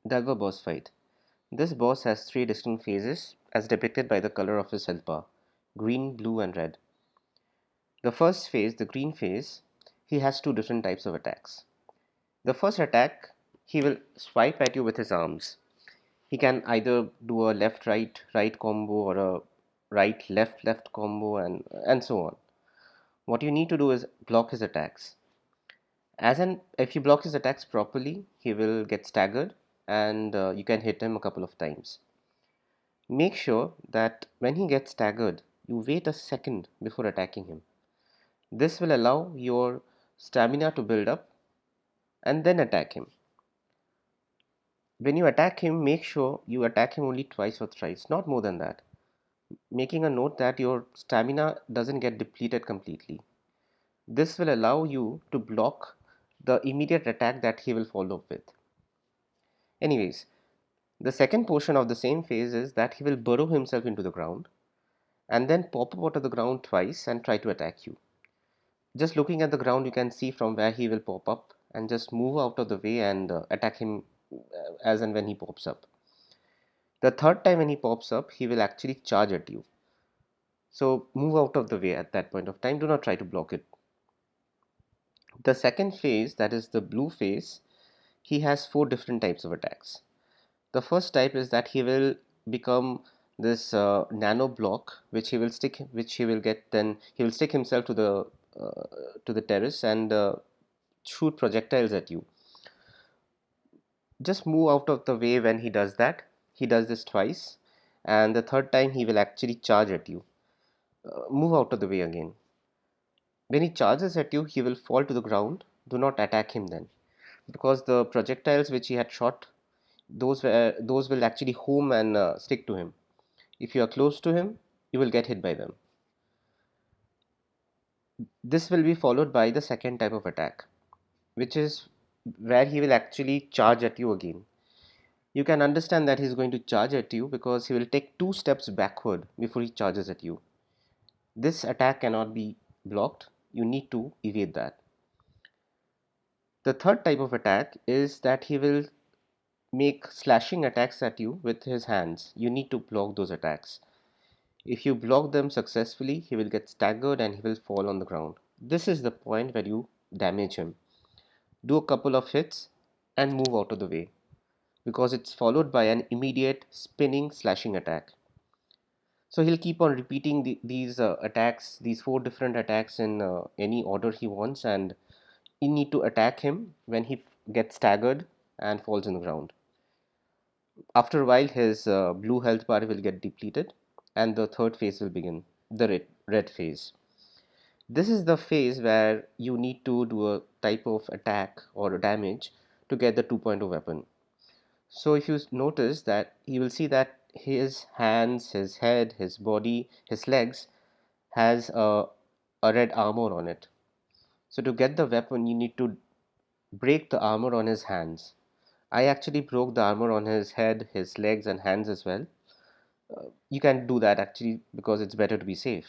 Delver boss fight. This boss has three distinct phases as depicted by the color of his health bar: green, blue, and red. The first phase, the green phase, he has two different types of attacks. The first attack, he will swipe at you with his arms. He can either do a left right right combo or a right left left combo, and so on. What you need to do is block his attacks. If you block his attacks properly, he will get staggered, and you can hit him a couple of times. Make sure that when he gets staggered, you wait a second before attacking him. This will allow your stamina to build up and then attack him. When you attack him, make sure you attack him only twice or thrice, not more than that, making a note that your stamina doesn't get depleted completely. This will allow you to block the immediate attack that he will follow up with. Anyways, the second portion of the same phase is that he will burrow himself into the ground and then pop up out of the ground twice and try to attack you. Just looking at the ground, you can see from where he will pop up, and just move out of the way and attack him as and when he pops up. The third time when he pops up, he will actually charge at you. So move out of the way at that point of time. Do not try to block it. The second phase, that is the blue phase, he has four different types of attacks. The first type is that he will become this nano block, which he will get. Then he will stick himself to the terrace and shoot projectiles at you. Just move out of the way when he does that. He does this twice, and the third time he will actually charge at you. Move out of the way again. When he charges at you, he will fall to the ground. Do not attack him then, because the projectiles which he had shot, those will actually home and stick to him. If you are close to him, you will get hit by them. This will be followed by the second type of attack, which is where he will actually charge at you again. You can understand that he's going to charge at you because he will take two steps backward before he charges at you. This attack cannot be blocked. You need to evade that. The third type of attack is that he will make slashing attacks at you with his hands. You need to block those attacks. If you block them successfully, he will get staggered and he will fall on the ground. This is the point where you damage him. Do a couple of hits and move out of the way, because it's followed by an immediate spinning slashing attack. So he'll keep on repeating these attacks, these four different attacks in any order he wants, and you need to attack him when he gets staggered and falls on the ground. After a while, his blue health bar will get depleted, and the third phase will begin, the red phase. This is the phase where you need to do a type of attack or damage to get the 2.0 weapon. So if you notice that, you will see that his hands, his head, his body, his legs has a red armor on it. So to get the weapon, you need to break the armor on his hands. I actually broke the armor on his head, his legs, and hands as well. You can do that actually because it's better to be safe.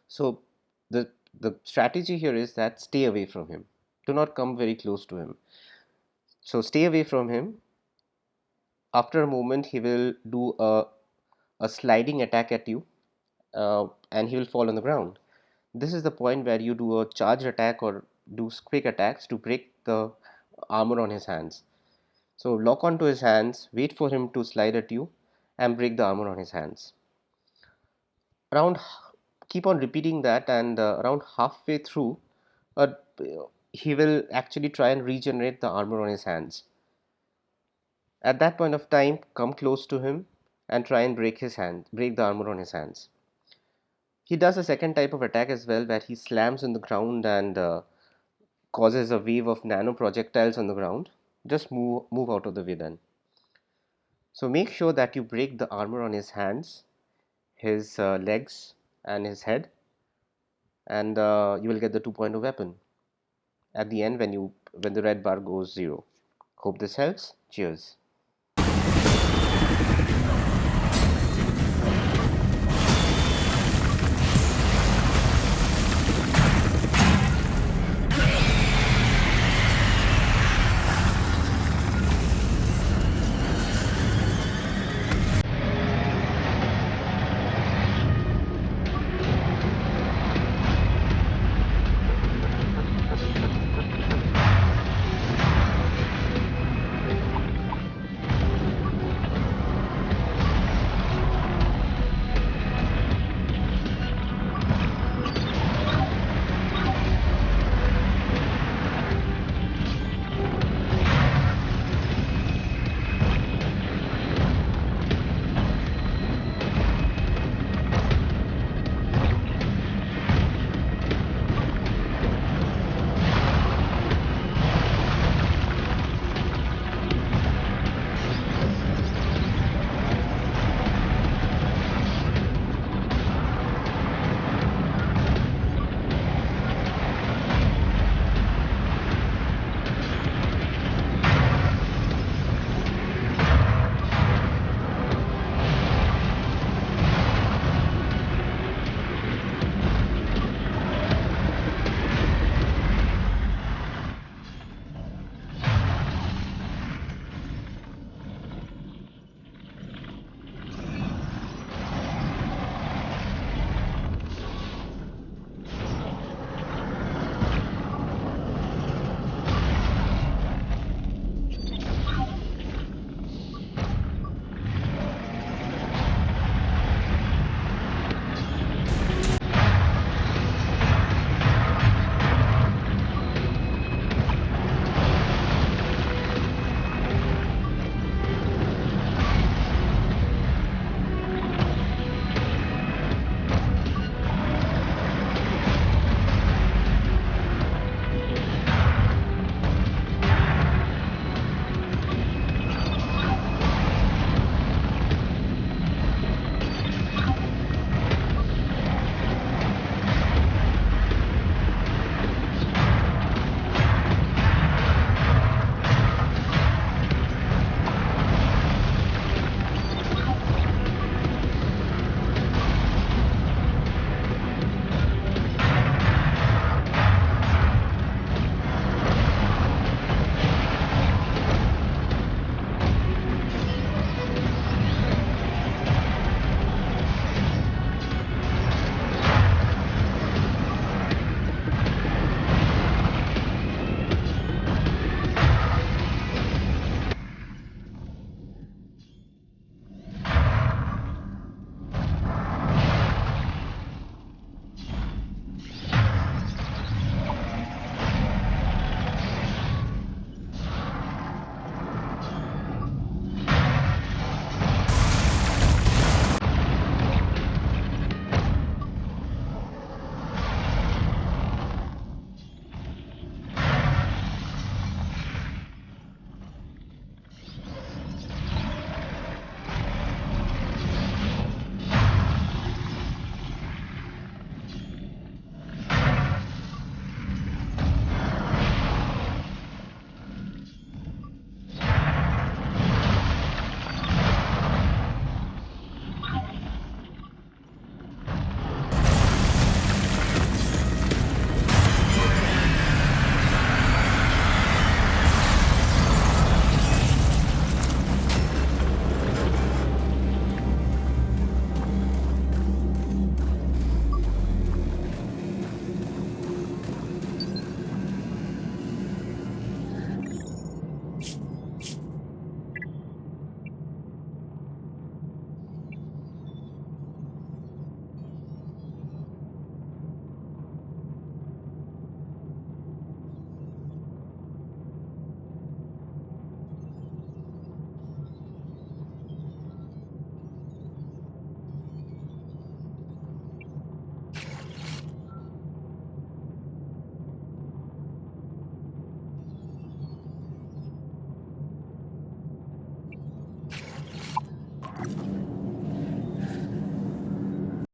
So the strategy here is that stay away from him. Do not come very close to him. So stay away from him. After a moment, he will do a sliding attack at you, and he will fall on the ground. This is the point where you do a charge attack or do quick attacks to break the armor on his hands. So lock onto his hands, wait for him to slide at you, and break the armor on his hands. Around, keep on repeating that, and around halfway through, uh, he will actually try and regenerate the armor on his hands. At that point of time, come close to him and try and break the armor on his hands. He does a second type of attack as well, where he slams on the ground and causes a wave of nano projectiles on the ground. Just move out of the way then. So make sure that you break the armor on his hands, his legs, and his head, and you will get the 2.0 weapon at the end when the red bar goes 0. Hope this helps. Cheers.